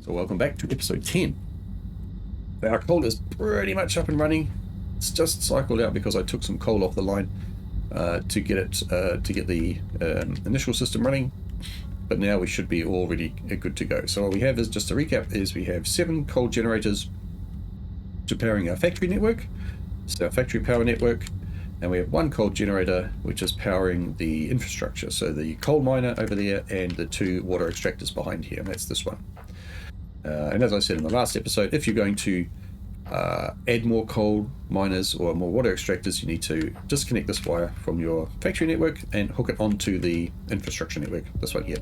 So welcome back to episode 10. Our coal is pretty much up and running. It's just cycled out because I took some coal off the line to get the initial system running. But now we should be already good to go. So what we have is, just to recap, is we have 7 coal generators to powering our factory network. So our factory power network. And we have 1 coal generator which is powering the infrastructure. So the coal miner over there and the 2 water extractors behind here. And that's this one. And as I said in the last episode, if you're going to add more coal miners or more water extractors, you need to disconnect this wire from your factory network and hook it onto the infrastructure network, this one here.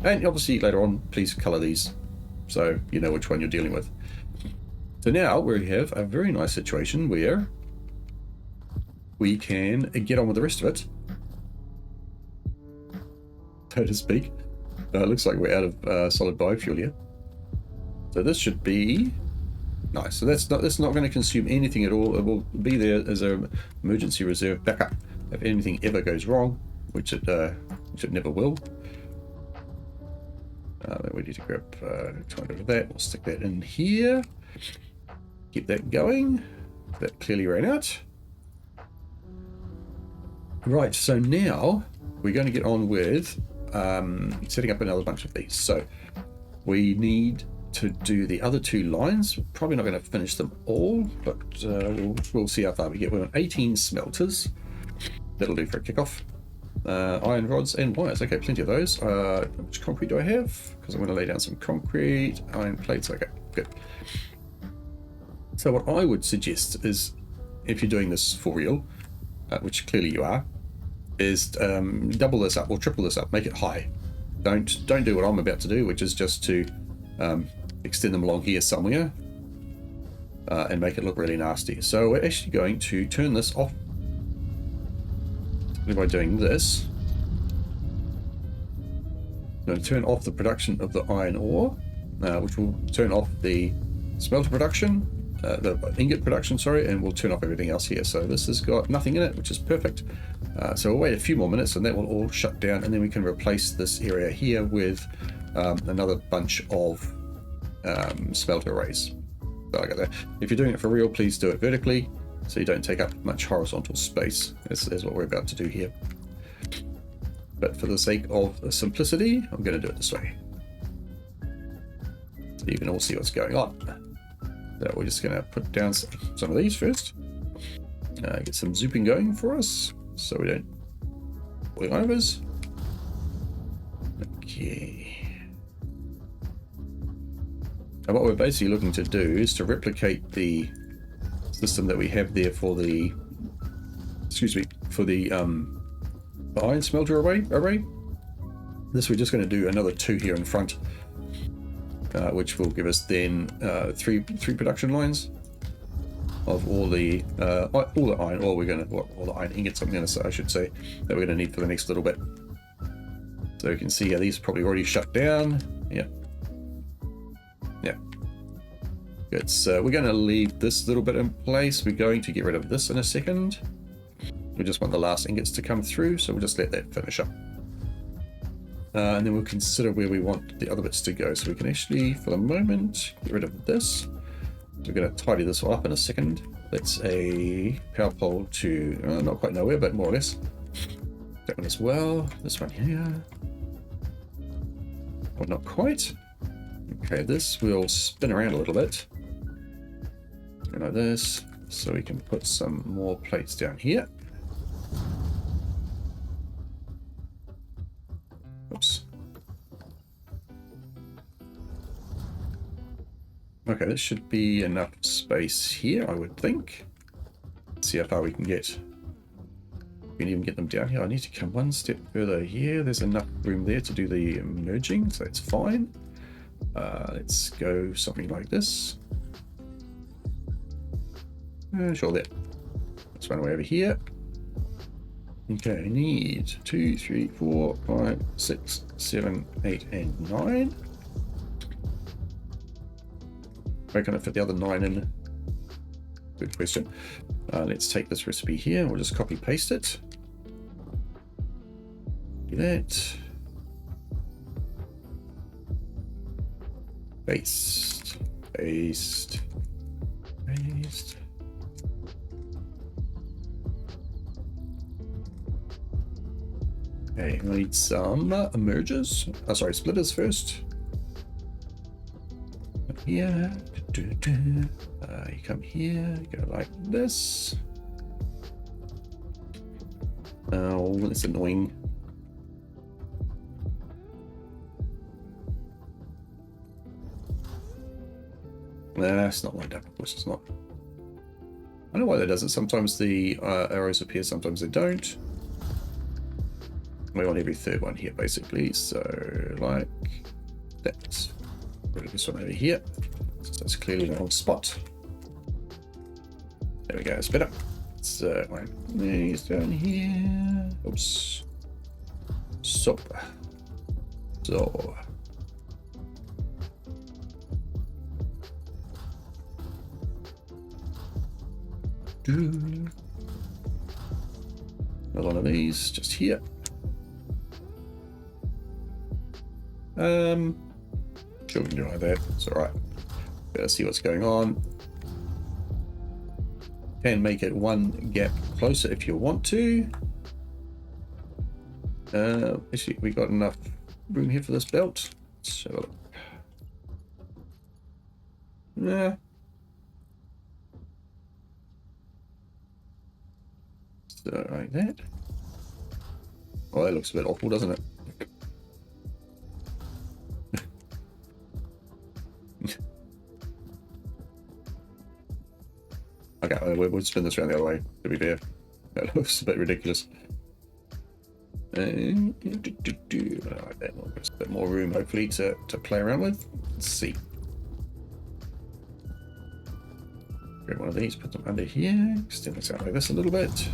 And obviously later on, please color these so you know which one you're dealing with. So now we have a very nice situation where we can get on with the rest of it, so to speak. It looks like we're out of solid biofuel here. So this should be nice. So that's not going to consume anything at all. It will be there as an emergency reserve backup if anything ever goes wrong, which it never will. We need to grab 200 of that. We'll stick that in here. Keep that going. That clearly ran out. Right. So now we're going to get on with setting up another bunch of these. So we need to do the other 2 lines. We're probably not going to finish them all, but we'll see how far we get. We're on 18 smelters. That'll do for a kickoff. Iron rods and wires. Okay, plenty of those. How much concrete do I have? Because I'm going to lay down some concrete. Iron plates. Okay, good. So what I would suggest is, if you're doing this for real, which clearly you are, is double this up or triple this up. Make it high. Don't do what I'm about to do, which is just to extend them along here somewhere and make it look really nasty. So we're actually going to turn this off by doing this. I'm going to turn off the production of the iron ore, which will turn off the smelter production, the ingot production, sorry, and we'll turn off everything else here. So this has got nothing in it, which is perfect. So we'll wait a few more minutes and that will all shut down, and then we can replace this area here with another bunch of smelter arrays. So like that. If you're doing it for real, please do it vertically so you don't take up much horizontal space, as what we're about to do here. But for the sake of simplicity, I'm going to do it this way, so you can all see what's going on. So we're just going to put down some of these first, get some zooping going for us so we don't fall overs. Okay. And what we're basically looking to do is to replicate the system that we have there for the, Iron Smelter Array. This we're just going to do another 2 here in front, which will give us then 3 production lines of all the iron ore all the iron ingots, I should say, that we're going to need for the next little bit. So you can see how these are probably already shut down. Yeah. Good. So we're going to leave this little bit in place. We're going to get rid of this in a second. We just want the last ingots to come through, so we'll just let that finish up. And then we'll consider where we want the other bits to go. So we can actually, for the moment, get rid of this. So we're going to tidy this all up in a second. That's a power pole to not quite nowhere, but more or less. That one as well. This one here. Well, not quite. Okay, this will spin around a little bit. Like this, so we can put some more plates down here. Oops. Okay, this should be enough space here, I would think. Let's see how far we can get. We can even get them down here. I need to come one step further here. There's enough room there to do the merging, so that's fine. Let's go something like this. Sure, there. Let's run away over here. Okay, I need 2, 3, 4, 5, 6, 7, 8, and 9. Where can I fit the other 9 in? Good question. Let's take this recipe here. We'll just copy paste it. Do that. Paste. Paste. Paste. Okay, I need some mergers. Oh, sorry, splitters first. Come here. You come here. Go like this. Oh, that's annoying. Nah, it's not lined up. Of course, it's not. I don't know why that does it. Sometimes the arrows appear, sometimes they don't. We want every third one here, basically. So, like that. Put this one over here. So that's clearly the wrong spot. There we go. It's better. So, one of these down here. Oops. So. Another one of these just here. Sure, we can do like that. It's all right. Better see what's going on. Can make it one gap closer if you want to. Actually, we got enough room here for this belt. Let's have a look. Yeah. So like that. Oh, that looks a bit awful, doesn't it? Okay, we'll spin this around the other way, to be fair. That looks a bit ridiculous. Like that. There's a bit more room, hopefully, to play around with. Let's see. Grab one of these, put them under here. Extend this out like this a little bit.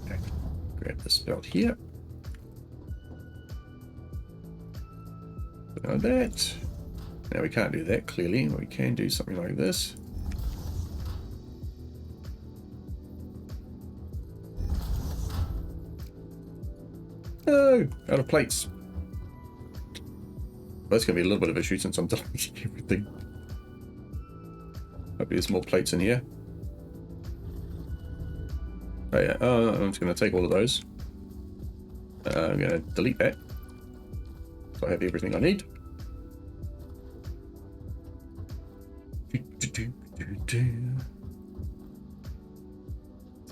Okay. Grab this belt here. Put it like that. Now we can't do that, clearly. We can do something like this. Oh, out of plates. Well, that's going to be a little bit of an issue since I'm deleting everything. Hope there's more plates in here. Oh yeah, I'm just going to take all of those. I'm going to delete that. So I have everything I need.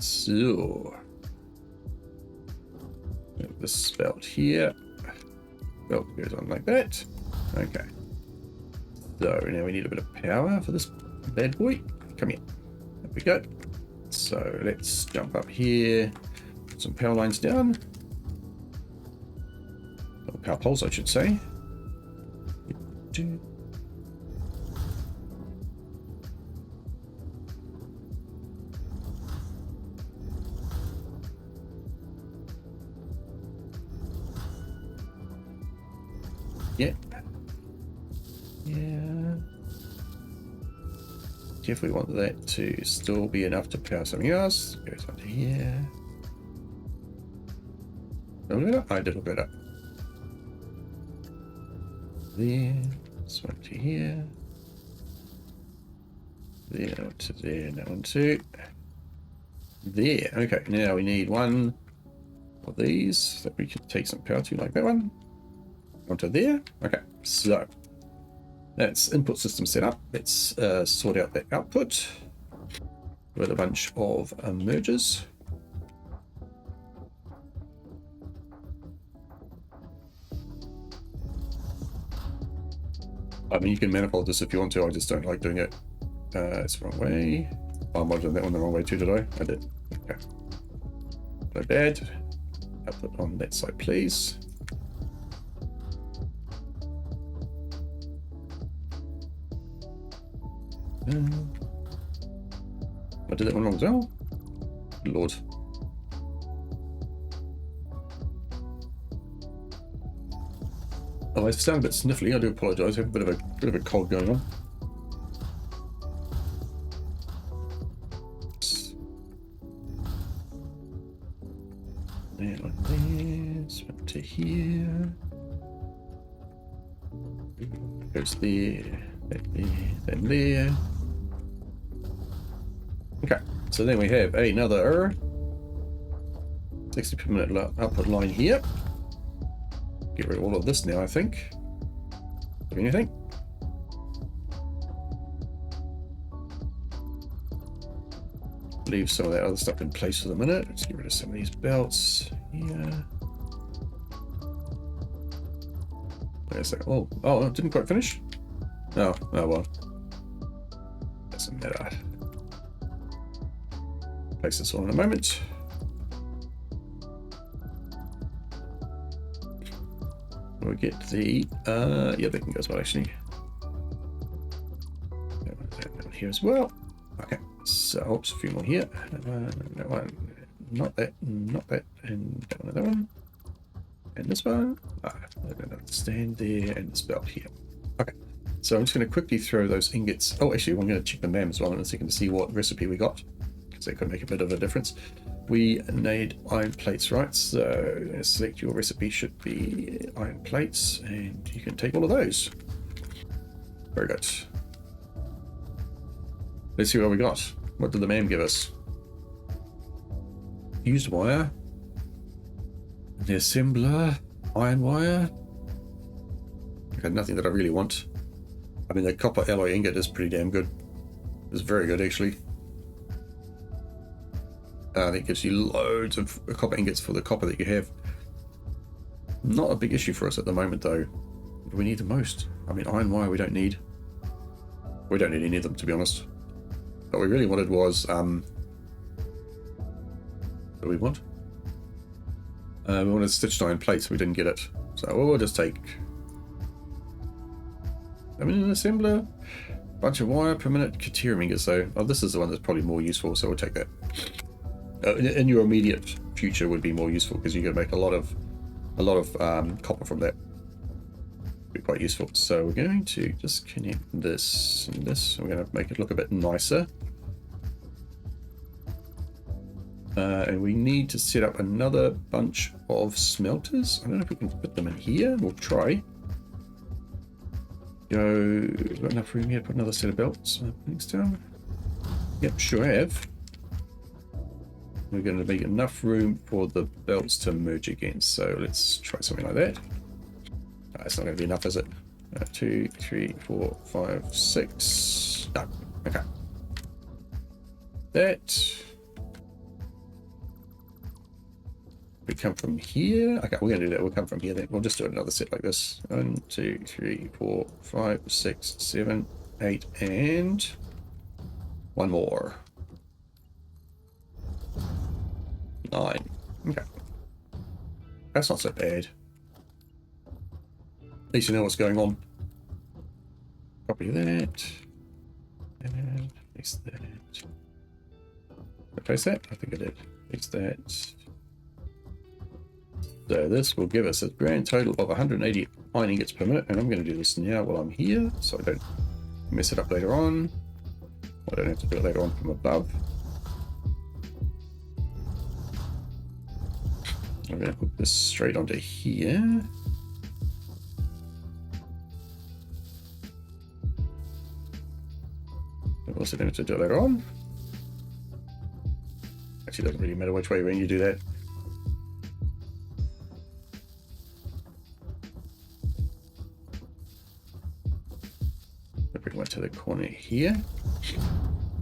So... this belt here. Belt goes on like that. Okay. So now we need a bit of power for this bad boy. Come here. There we go. So let's jump up here. Put some power lines down. Or power poles, I should say. Yeah. Yeah. If we want that to still be enough to power something else, it goes under here. A little better? I did a better. There. This one to here. There, that one to there, that one to there. Okay, now we need one of these that we can take some power to, like that one. Onto there. Okay, so that's input system set up. Let's sort out that output with a bunch of mergers. I mean, you can manifold this if you want to. I just don't like doing it. It's the wrong way. Oh, I might have done that one the wrong way too, did I? I did. Okay. Not bad. Output on that side, please. I did that one wrong as well. Good Lord. Oh, I sound a bit sniffly. I do apologise. I have a bit of a cold going on. There, like this. Up to here. Goes there, then there. Okay, so then we have another 60 per minute output line here. Get rid of all of this now, I think. Do anything? Leave some of that other stuff in place for the minute. Let's get rid of some of these belts here. There's that. Oh, it didn't quite finish. Oh well. Doesn't matter. Place this on in a moment. We'll get the yeah, they can go as well actually. That one here as well. Okay, so oops, a few more here. That one, not that, and that one, and this one. I don't understand there, and this belt here. Okay, so I'm just going to quickly throw those ingots. Oh, actually, I'm going to check the MAM as well in a second to see what recipe we got, because that could make a bit of a difference. We need iron plates, right? So select your recipe, should be iron plates, and you can take all of those. Very good. Let's see what we got. What did the MAM give us? Used wire, the assembler, iron wire. Okay, nothing that I really want. I mean, the copper alloy ingot is pretty damn good. It's very good actually. It gives you loads of copper ingots for the copper that you have. Not a big issue for us at the moment though. We need the most. I mean, iron wire we don't need. We don't need any of them, to be honest. What we really wanted was what do we want? We wanted stitched iron plates. We didn't get it, so we'll just take. I mean, an assembler, bunch of wire per minute, Katyrium ingots. So this is the one that's probably more useful. So we'll take that. In your immediate future would be more useful because you can make a lot of copper from that. Be quite useful. So we're going to just connect this and this. We're going to make it look a bit nicer. And we need to set up another bunch of smelters. I don't know if we can put them in here. We'll try. We've got enough room here to put another set of belts next time. Yep, sure have. We're going to make enough room for the belts to merge again. So let's try something like that. It's not going to be enough, is it? 2, 3, 4, 5, 6. No. Okay. That. We come from here. Okay, we're going to do that. We'll come from here then. We'll just do another set like this. 1, 2, 3, 4, 5, 6, 7, 8, and one more. 9. Okay. That's not so bad. At least you know what's going on. Copy that. And paste that. Did I paste that? I think I did. Paste that. So this will give us a grand total of 180 iron ingots per minute. And I'm going to do this now while I'm here, so I don't mess it up later on. I don't have to do it later on from above. I'm going to put this straight onto here. I also don't have to do it later on. Actually, it doesn't really matter which way when you do that. I'll bring one to the corner here.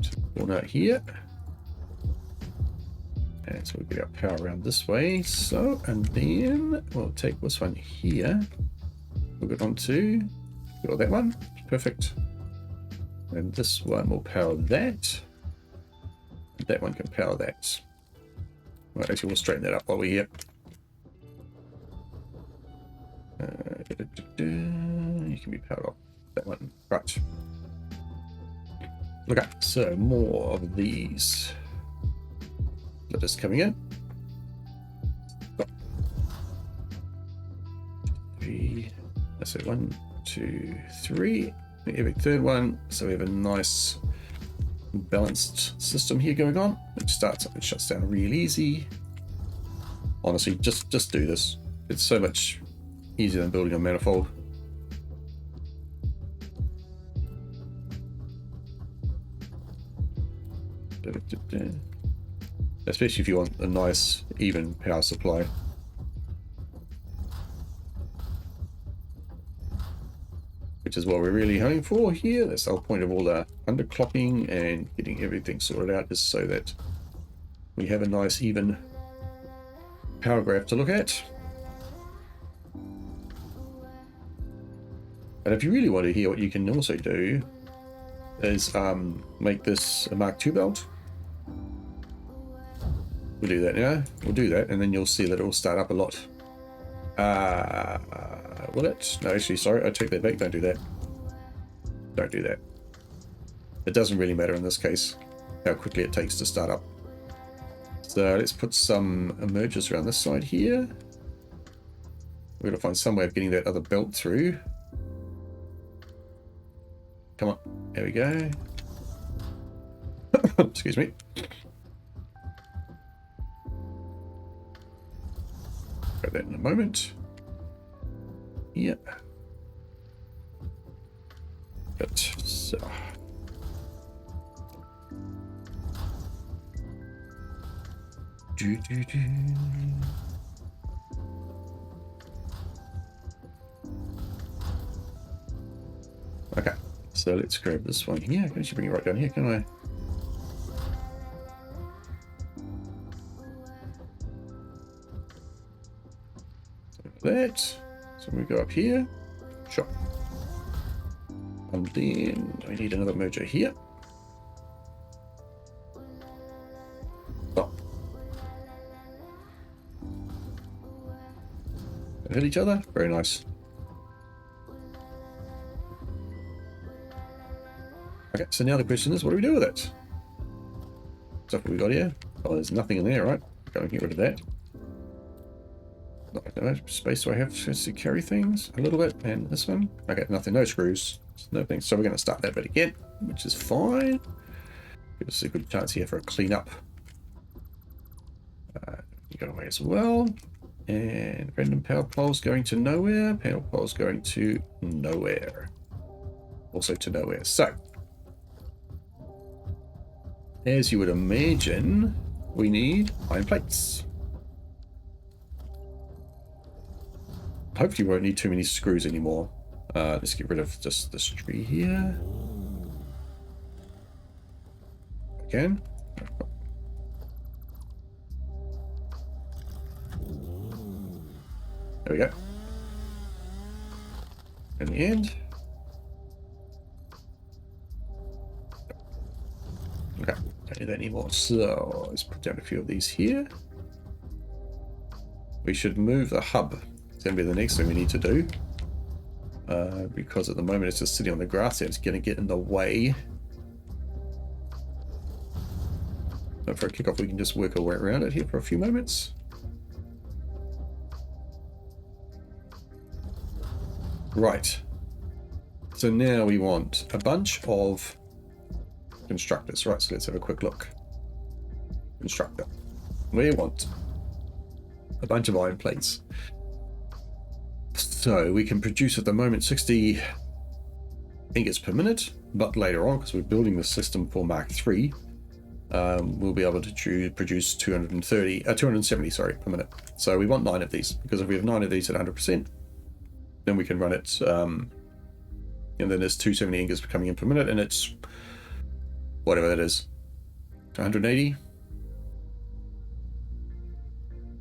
To the corner here. And so we get our power around this way. So, and then we'll take this one here. We'll get onto that one. Perfect. And this one will power that. And that one can power that. Right, actually, we'll straighten that up while we're here. You can be powered off that one. Right. Okay, so more of these. That is coming in. Oh. 3. That's it. 1, 2, 3. We have a third one, so we have a nice balanced system here going on. It starts up and shuts down real easy. Honestly, just do this. It's so much easier than building a manifold. Especially if you want a nice, even power supply. Which is what we're really hoping for here. That's the whole point of all the underclocking and getting everything sorted out, is so that we have a nice, even power graph to look at. And if you really want to hear, what you can also do is make this a Mark II belt. We'll do that now. We'll do that, and then you'll see that it will start up a lot. Will it? No, actually, sorry, I take that back. Don't do that. Don't do that. It doesn't really matter in this case how quickly it takes to start up. So let's put some emergers around this side here. We're going to find some way of getting that other belt through. Come on. There we go. Excuse me. Got that in a moment. Yep. But so. Okay, so let's grab this one here. I can actually bring it right down here, can I? That. So we go up here. Sure. And then I need another merger here. Stop. They hit each other. Very nice. Okay, so now the question is, what do we do with it? Stuff we got here. Oh, there's nothing in there, right? Go and get rid of that. Not how much space do I have to carry things? A little bit. And this one? Okay, nothing. No screws. Nothing. So we're going to start that bit again, which is fine. Give us a good chance here for a clean up. You got away as well. And random power poles going to nowhere. Power poles going to nowhere. Also to nowhere. So, as you would imagine, we need iron plates. Hopefully we won't need too many screws anymore. Let's get rid of just this tree here. Again. There we go. In the end. Okay, don't need that anymore. So let's put down a few of these here. We should move the hub. It's going to be the next thing we need to do. Because at the moment it's just sitting on the grass there. It's going to get in the way. But for a kickoff, we can just work our way around it here for a few moments. Right. So now we want a bunch of constructors. Right, so let's have a quick look. Constructor. We want a bunch of iron plates. So we can produce at the moment 60 ingots per minute, but later on, because we're building the system for Mark III, we'll be able to produce 270 per minute. So we want 9 of these, because if we have 9 of these at 100%, then we can run it, and then there's 270 ingots coming in per minute, and it's whatever that is, 180.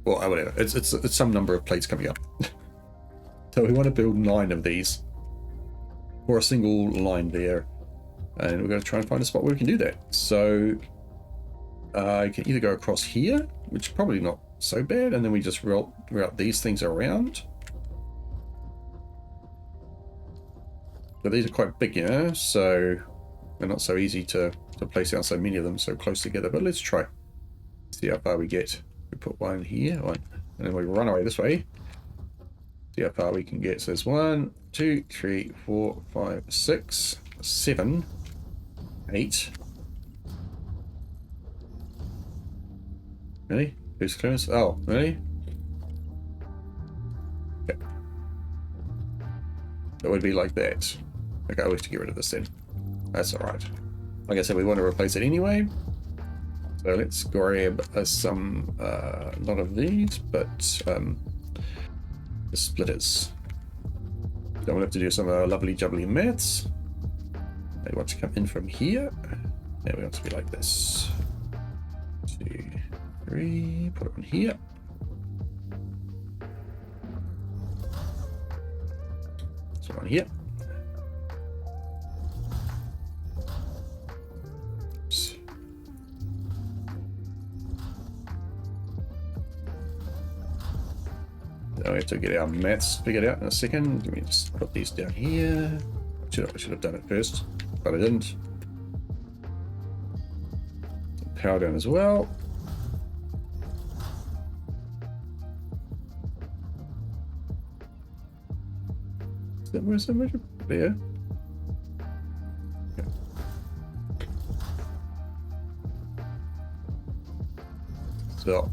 Well, whatever. It's some number of plates coming up. So we want to build 9 of these for a single line there, and we're going to try and find a spot where we can do that. So I can either go across here, which is probably not so bad, and then we just route these things around. But these are quite big, you know, so they're not so easy to place down so many of them so close together. But let's try. See how far we get. We put one here, and then we run away this way. See how far we can get. So there's 1, 2, 3, 4, 5, 6, 7, 8. Really? Who's clearance? Oh, really? Okay. That would be like that. Okay, I'll have to get rid of this then. That's alright. Like I said, we want to replace it anyway. So let's grab some, not of these, but the splitters. Then we'll have to do some lovely jubbly maths. They want to come in from here. And we want to be like this. 2, 3, put it on here. This one on here. Oops. Now we have to get our maths figured out in a second. Let me just put these down here. I should have done it first, but I didn't. Power down as well. Where's the measure? There. Okay. So,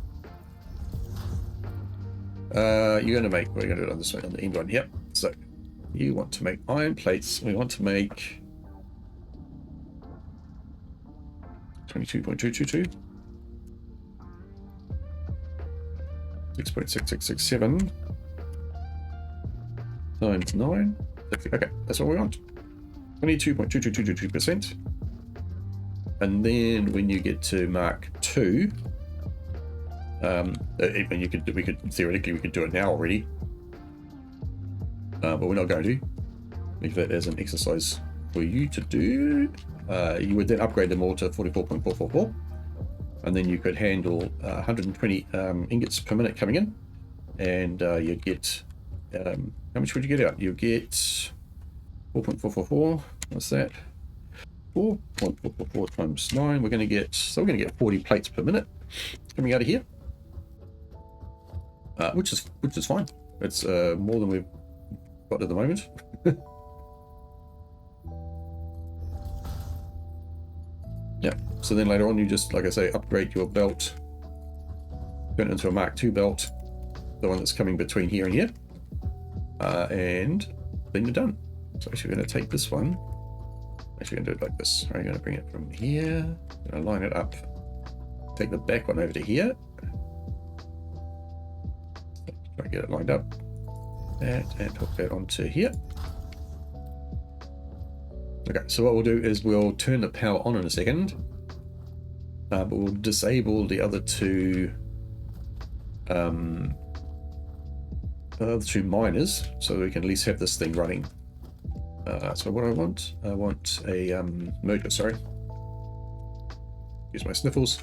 we're going to do it on this one, on the Ingot. Yep. So, you want to make iron plates. We want to make 22.222. 6.6667 times 9. Okay, that's what we want. 22.22222%. And then when you get to Mark 2, we could theoretically do it now already, but we're not going to. Leave that as an exercise for you to do. You would then upgrade them all to 44.444, and then you could handle 120 ingots per minute coming in, and you'd get how much would you get out? You get 4.444. What's that? 4.444 times 9. We're going to get 40 plates per minute coming out of here, which is fine. It's more than we've got at the moment. Yeah, so then later on you just, like I say, upgrade your belt, turn it into a Mark II belt, the one that's coming between here and here, and then you're done. So actually we're going to take this one, actually going to do it like this. I'm going to bring it from here, going to line it up, take the back one over to here, try to get it lined up, and hook that onto here. Okay, so what we'll do is we'll turn the power on in a second, but we'll disable the other two miners, so we can at least have this thing running. So what I want a motor, sorry. Use my sniffles.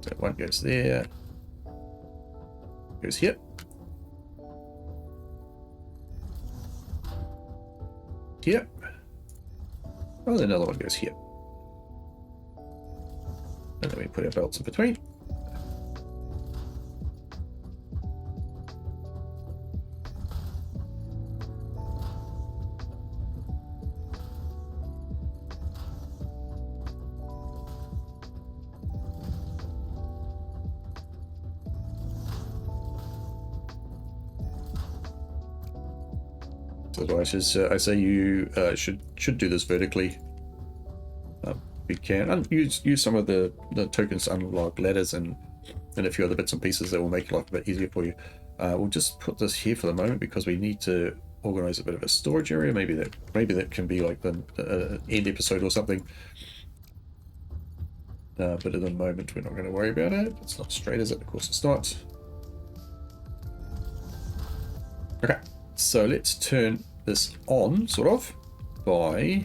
So one goes there. Goes here. Here. Oh, then another one goes here. And then we put our belts in between. Otherwise, I say you should do this vertically. You can use some of the tokens to unlock ladders and a few other bits and pieces that will make life a bit easier for you. We'll just put this here for the moment because we need to organize a bit of a storage area. Maybe that can be like the end episode or something. But at the moment, we're not going to worry about it. It's not straight, is it? Of course, it's not. Okay. So let's turn this on, sort of, by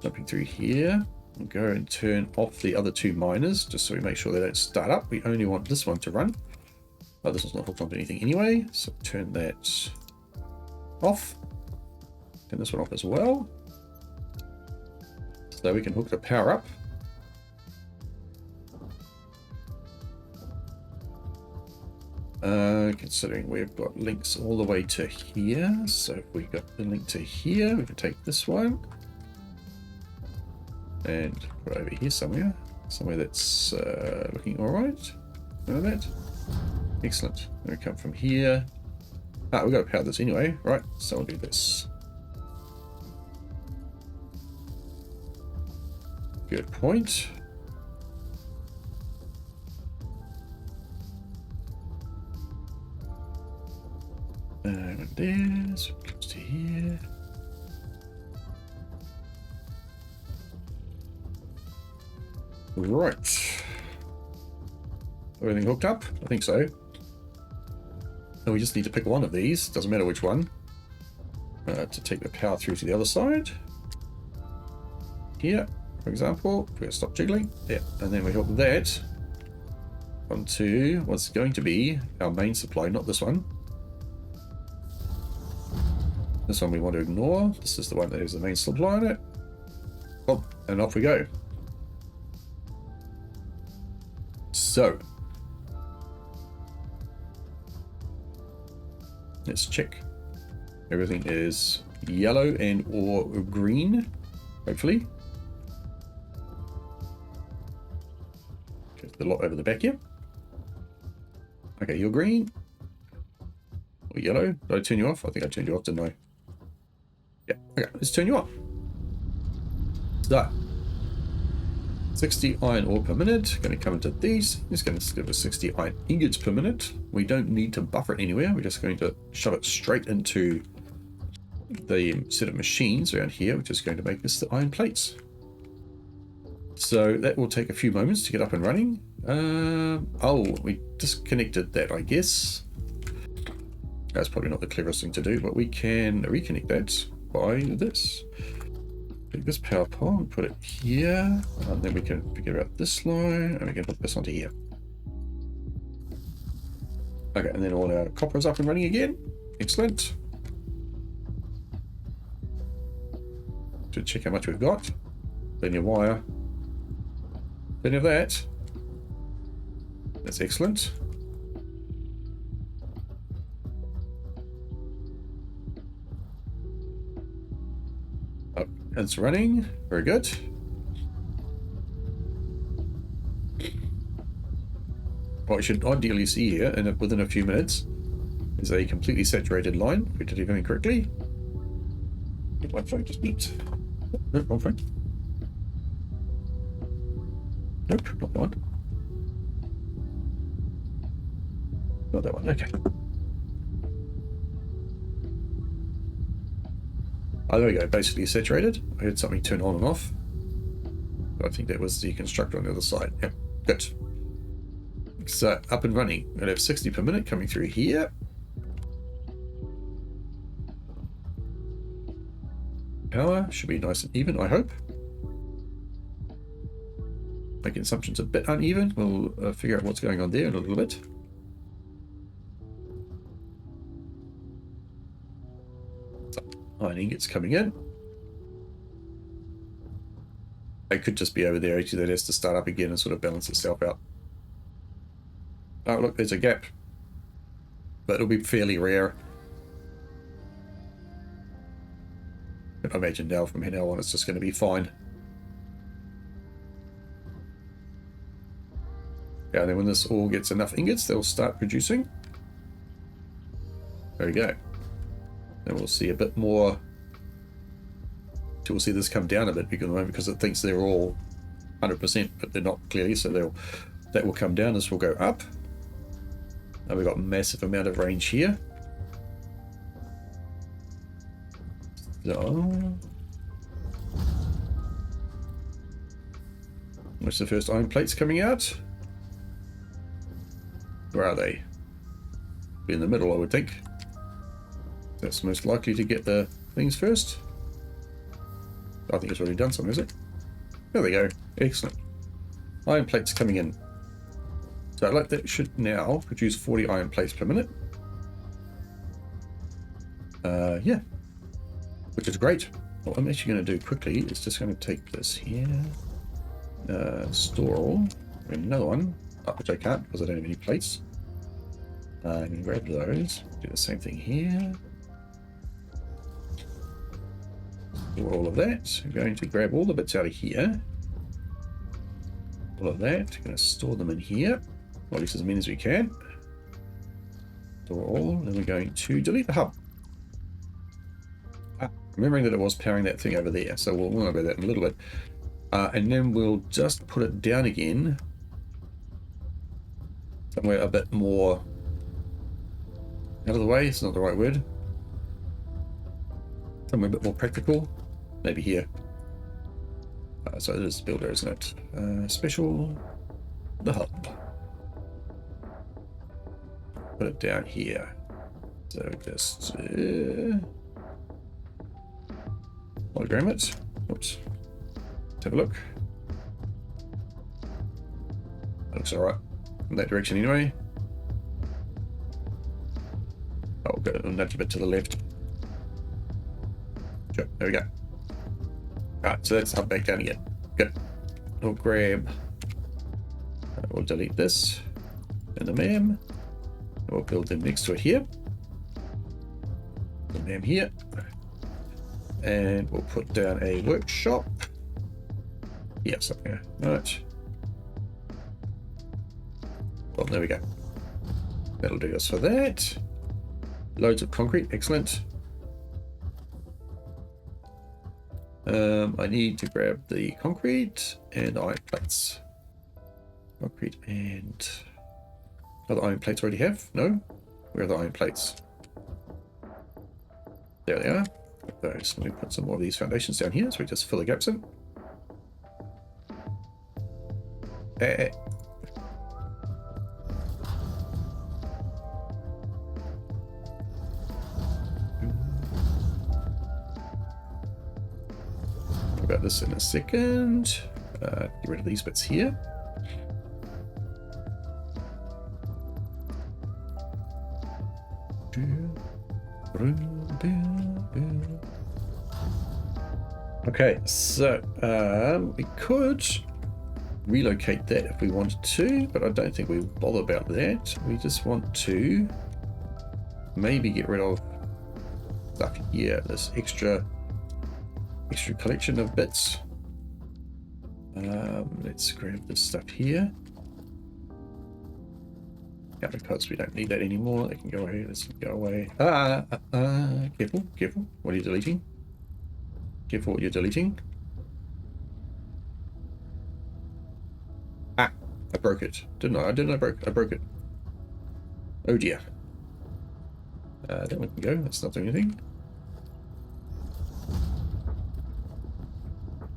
jumping through here and go and turn off the other two miners, just so we make sure they don't start up. We only want this one to run. Oh, this one's not hooked onto anything anyway, so turn that off. Turn this one off as well, so we can hook the power up. Considering we've got links all the way to here, so if we got the link to here, we can take this one and put it over here somewhere that's looking all right. None of that. Excellent. Then we come from here, Ah, we've got to power this anyway. Right, so we'll do this. Good point. And there, so it comes to here. Right. Everything hooked up? I think so. And we just need to pick one of these, doesn't matter which one, to take the power through to the other side. Here, for example, if we stop jiggling, yeah, and then we hook that onto what's going to be our main supply, not this one. This one we want to ignore. This is the one that has the main supply on it. Oh, and off we go. So, let's check. Everything is yellow and or green, hopefully. Get the lot over the back here. Okay, you're green. Or yellow. Did I turn you off? I think I turned you off, didn't I? Yeah, okay, let's turn you on. So, 60 iron ore per minute. Going to come into these. It's going to give us 60 iron ingots per minute. We don't need to buffer it anywhere. We're just going to shove it straight into the set of machines around here, which is going to make us the iron plates. So that will take a few moments to get up and running. Oh, we disconnected that, I guess. That's probably not the cleverest thing to do, but we can reconnect that by this. Take this power pole and put it here, and then we can figure out this line, and we can put this onto here. Okay, and then all our copper is up and running again. Excellent. To check how much we've got. Plenty of wire. Plenty of that. That's excellent. Oh, it's running. Very good. What we should ideally see here, and within a few minutes, is a completely saturated line. If we did everything correctly. My phone just beeped. Nope, wrong phone. Nope, not that one. Not that one, okay. Oh, there we go, basically saturated. I heard something turn on and off. I think that was the constructor on the other side. Yep, good. So, up and running. We're going to have 60 per minute coming through here. Power should be nice and even, I hope. My consumption's a bit uneven. We'll figure out what's going on there in a little bit. So, iron ingots coming in. It could just be over there. Actually, that has to start up again and sort of balance itself out. Oh, look, there's a gap. But it'll be fairly rare. I imagine now from here on it's just going to be fine. Yeah, and then when this all gets enough ingots, they'll start producing. There we go. And we'll see a bit more. We'll see this come down a bit because it thinks they're all 100%, but they're not clearly. So that will come down. This will go up. And we've got a massive amount of range here. So, where's the first iron plates coming out? Where are they? Be in the middle, I would think. That's most likely to get the things first. I think it's already done some, is it? There we go. Excellent. Iron plates coming in. So like that should now produce 40 iron plates per minute. Yeah. Which is great. What I'm actually going to do quickly is just going to take this here. Store all. Another one. Which I can't because I don't have any plates. I'm going to grab those. Do the same thing here. Store all of that. I'm going to grab all the bits out of here. All of that. I'm going to store them in here. Or at least as many as we can. Restore all. Then we're going to delete the hub. Remembering that it was powering that thing over there, so we'll worry about that in a little bit. And then we'll just put it down again. Somewhere a bit more out of the way. It's not the right word. Somewhere a bit more practical. Maybe here. So it is builder, isn't it? Special. The hub. Put it down here. So just hologram it. Oops. Let's have a look. That looks alright. In that direction anyway. Oh, go a nudge a bit to the left. Sure, there we go. Alright, so that's up back down again. Good. We'll grab. We'll delete this and the MAM. We'll build them next to it here. The MAM here. And we'll put down a workshop. Yeah, something. Right. Well, there we go. That'll do us for that. Loads of concrete. Excellent. I need to grab the concrete and iron plates. Concrete and... Oh, the iron plates already have? No? Where are the iron plates? There they are. Those. Let me put some more of these foundations down here so we just fill the gaps in. Talk about this in a second. Get rid of these bits here. Okay, so we could relocate that if we wanted to, but I don't think we bother about that. We just want to maybe get rid of stuff here, this extra collection of bits. Let's grab this stuff here. Yeah, because we don't need that anymore. They can go away. This can go away. Careful, careful. What are you deleting? Careful what you're deleting. I broke it. Didn't I? I broke it. Oh dear. That one can go. That's not doing anything.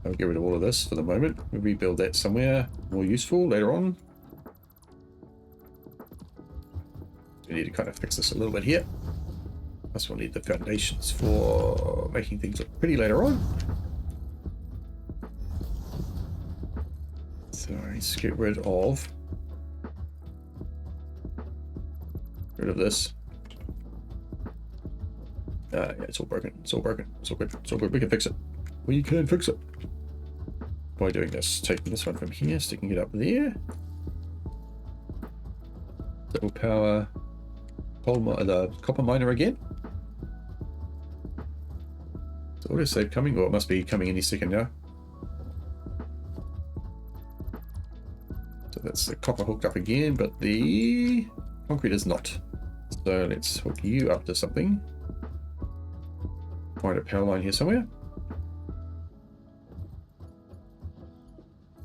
I'll get rid of all of this for the moment. We'll rebuild that somewhere more useful later on. We need to kind of fix this a little bit here. Plus we'll need the foundations for making things look pretty later on. So let's get rid of this. Yeah, it's all broken. It's all broken. It's all good. It's all good. We can fix it. We can fix it by doing this. Taking this one from here, sticking it up there. Double power. The copper miner again. So autosave coming, or it must be coming any second now. So that's the copper hooked up again, but the concrete is not. So let's hook you up to something. Find a power line here somewhere.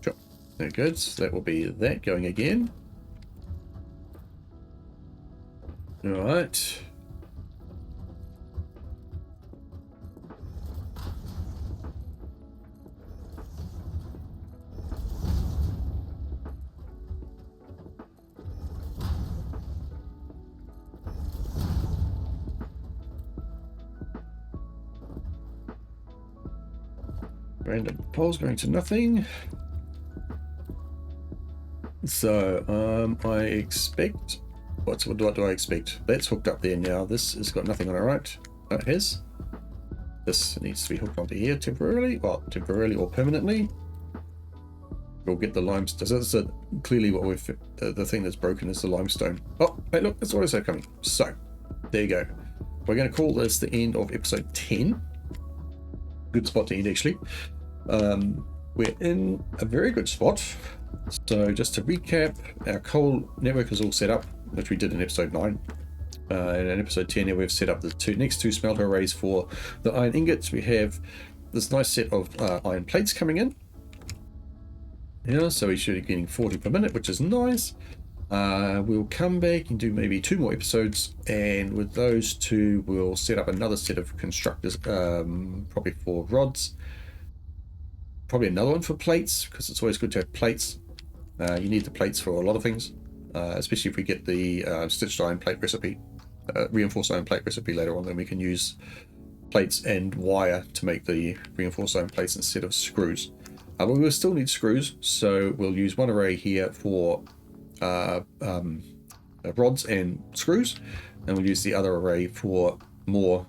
Sure. Very good. So that will be that going again. All right. Random poles going to nothing. So I expect. What do I expect? That's hooked up there now. This has got nothing on it, right? Oh, it has. This needs to be hooked onto here temporarily. Well, temporarily or permanently. We'll get the limestone. So that's clearly what we've. The thing that's broken is the limestone. Oh, hey, look, that's also coming. So, there you go. We're going to call this the end of episode 10. Good spot to end, actually. We're in a very good spot. So, just to recap, our coal network is all set up, which we did in episode 9. And in episode 10 here, we've set up the next two smelter arrays for the iron ingots. We have this nice set of iron plates coming in. Yeah, so we should be getting 40 per minute, which is nice. We'll come back and do maybe 2 more episodes, and with those 2 we'll set up another set of constructors, probably for rods, probably another one for plates, because it's always good to have plates. You need the plates for a lot of things, especially if we get the stitched iron plate recipe, reinforced iron plate recipe later on. Then we can use plates and wire to make the reinforced iron plates instead of screws. But we will still need screws, so we'll use one array here for rods and screws, and we'll use the other array for more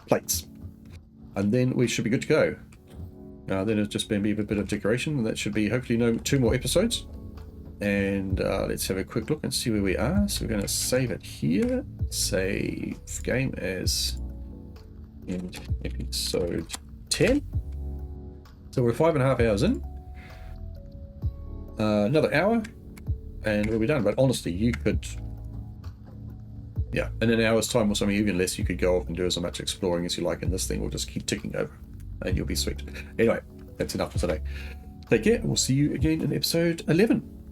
plates, and then we should be good to go. Then it's just maybe a bit of decoration, and that should be hopefully 2 more episodes. And let's have a quick look and see where we are. So we're going to save it here, save game as in episode 10. So we're 5.5 hours in. Another hour and we'll be done. But honestly, you could, yeah, in an hour's time or something, even less, you could go off and do as much exploring as you like, and this thing will just keep ticking over and you'll be sweet. Anyway, that's enough for today. Take care, and we'll see you again in episode 11.